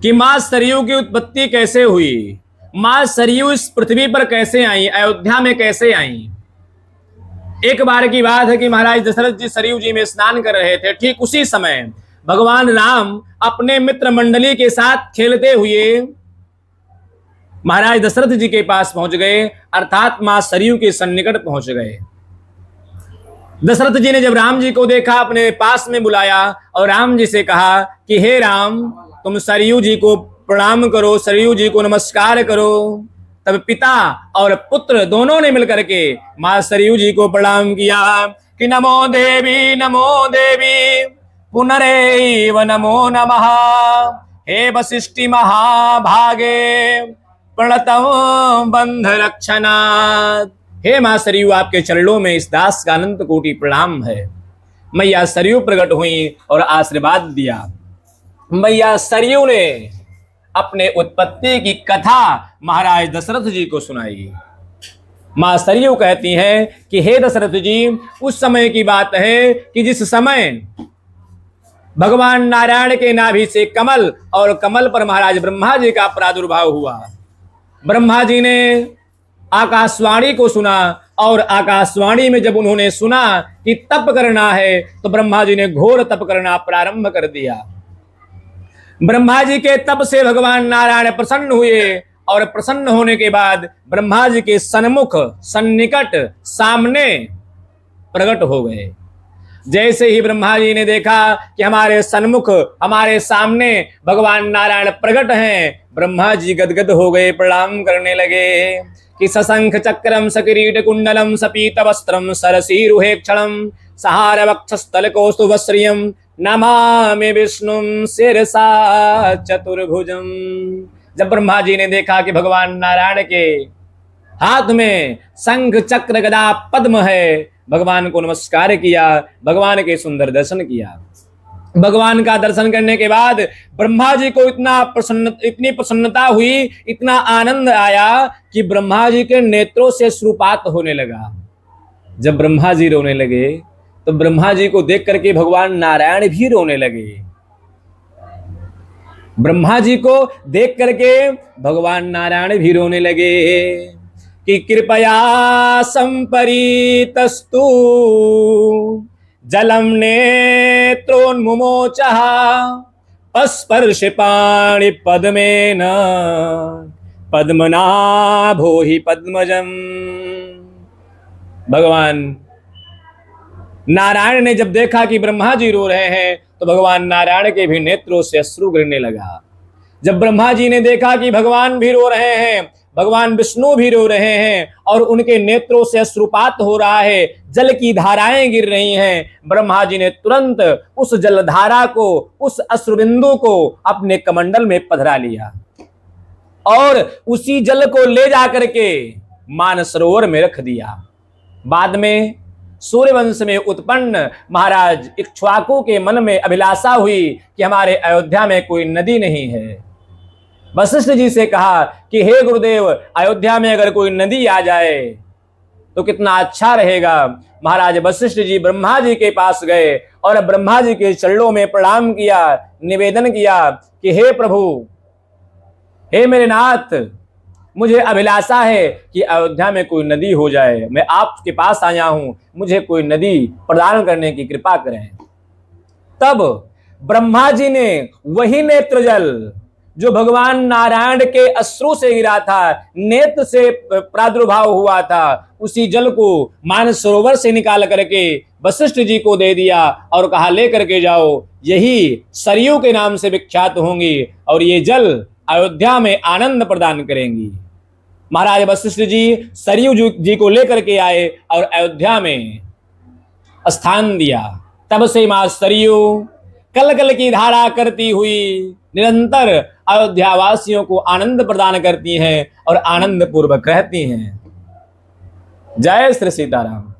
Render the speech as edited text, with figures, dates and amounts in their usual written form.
कि माँ सरयू की उत्पत्ति कैसे हुई, माँ सरयू इस पृथ्वी पर कैसे आई, अयोध्या में कैसे आई। एक बार की बात है कि महाराज दशरथ जी सरयू जी में स्नान कर रहे थे। ठीक उसी समय भगवान राम अपने मित्र मंडली के साथ खेलते हुए महाराज दशरथ जी के पास पहुंच गए, अर्थात मां सरयू के सन्निकट पहुंच गए। दशरथ जी ने जब राम जी को देखा, अपने पास में बुलाया और राम जी से कहा कि हे राम, तुम सरयू जी को प्रणाम करो, सरयू जी को नमस्कार करो। तब पिता और पुत्र दोनों ने मिलकर के मां सरयू जी को प्रणाम किया कि नमो देवी पुनरेव नमो नमः, हे वशिष्ठि महाभागे प्रणतम बंध रक्षणात्। हे मां सरयू, आपके चरणों में इस दास का अनंत कोटि प्रणाम है। मैया सरयू प्रकट हुई और आशीर्वाद दिया। मैया सरयू ने अपने उत्पत्ति की कथा महाराज दशरथ जी को सुनाई। मां सरयू कहती हैं कि हे दशरथ जी, उस समय की बात है कि जिस समय भगवान नारायण के नाभि से कमल और कमल पर महाराज ब्रह्मा जी का प्रादुर्भाव हुआ। ब्रह्मा जी ने आकाशवाणी को सुना और आकाशवाणी में जब उन्होंने सुना कि तप करना है तो ब्रह्मा जी ने घोर तप करना प्रारंभ कर दिया। ब्रह्मा जी के तप से भगवान नारायण प्रसन्न हुए और प्रसन्न होने के बाद ब्रह्मा जी के सन्मुख सन्निकट सामने प्रकट हो गए। जैसे ही ब्रह्मा जी ने देखा कि हमारे सन्मुख हमारे सामने भगवान नारायण प्रकट हैं, ब्रह्मा जी गदगद हो गए, प्रणाम करने लगे कि सशंख चक्रम सकिरीट कुंडलम सपीत वस्त्रम सरसीरुहेक्षणम सहार वक्षस्थल कौस्तुभश्रियम नमामि विष्णुम शिरसा चतुर्भुजम। जब ब्रह्मा जी ने देखा कि भगवान नारायण के हाथ में शंख चक्र गदा पद्म है, भगवान को नमस्कार किया, भगवान के सुंदर दर्शन किया। भगवान का दर्शन करने के बाद ब्रह्मा जी को इतनी प्रसन्नता हुई, इतना आनंद आया कि ब्रह्मा जी के नेत्रों से अश्रुपात होने लगा। जब ब्रह्मा जी रोने लगे तो ब्रह्मा जी को देख करके भगवान नारायण भी रोने लगे। ब्रह्मा जी को देख करके भगवान नारायण भी रोने लगे कि कृपया संपरीतस्तु जलम नेत्रोन्मुमोचः पस्पर्श पाणि पद्मेन पद्मनाभो हि पद्मजम। भगवान नारायण ने जब देखा कि ब्रह्मा जी रो रहे हैं तो भगवान नारायण के भी नेत्रों से अश्रु गिरने लगा। जब ब्रह्मा जी ने देखा कि भगवान भी रो रहे हैं, भगवान विष्णु भी रो रहे हैं और उनके नेत्रों से अश्रुपात हो रहा है, जल की धाराएं गिर रही हैं, ब्रह्मा जी ने तुरंत उस जलधारा को, उस अश्रुबिंदु को अपने कमंडल में पधरा लिया और उसी जल को ले जाकर के मानसरोवर में रख दिया। बाद में सूर्यवंश में उत्पन्न महाराज इक्ष्वाकु के मन में अभिलाषा हुई कि हमारे अयोध्या में कोई नदी नहीं है। वशिष्ठ जी से कहा कि हे गुरुदेव, अयोध्या में अगर कोई नदी आ जाए तो कितना अच्छा रहेगा। महाराज वशिष्ठ जी ब्रह्मा जी के पास गए और ब्रह्मा जी के चरणों में प्रणाम किया, निवेदन किया कि हे प्रभु, हे मेरे नाथ, मुझे अभिलाषा है कि अयोध्या में कोई नदी हो जाए। मैं आपके पास आया हूं, मुझे कोई नदी प्रदान करने की कृपा करें। तब ब्रह्मा जी ने वही नेत्र जल जो भगवान नारायण के अश्रु से गिरा था, नेत्र से प्रादुर्भाव हुआ था, उसी जल को मानसरोवर से निकाल करके वशिष्ठ जी को दे दिया और कहा ले करके जाओ, यही सरयू के नाम से विख्यात होंगी और ये जल अयोध्या में आनंद प्रदान करेंगी। महाराज वशिष्ठ जी सरयू जी को लेकर के आए और अयोध्या में स्थान दिया। तब से मां सरयू कल कल की धारा करती हुई निरंतर अयोध्या वासियों को आनंद प्रदान करती हैं और आनंद पूर्वक रहती हैं। जय श्री सीताराम।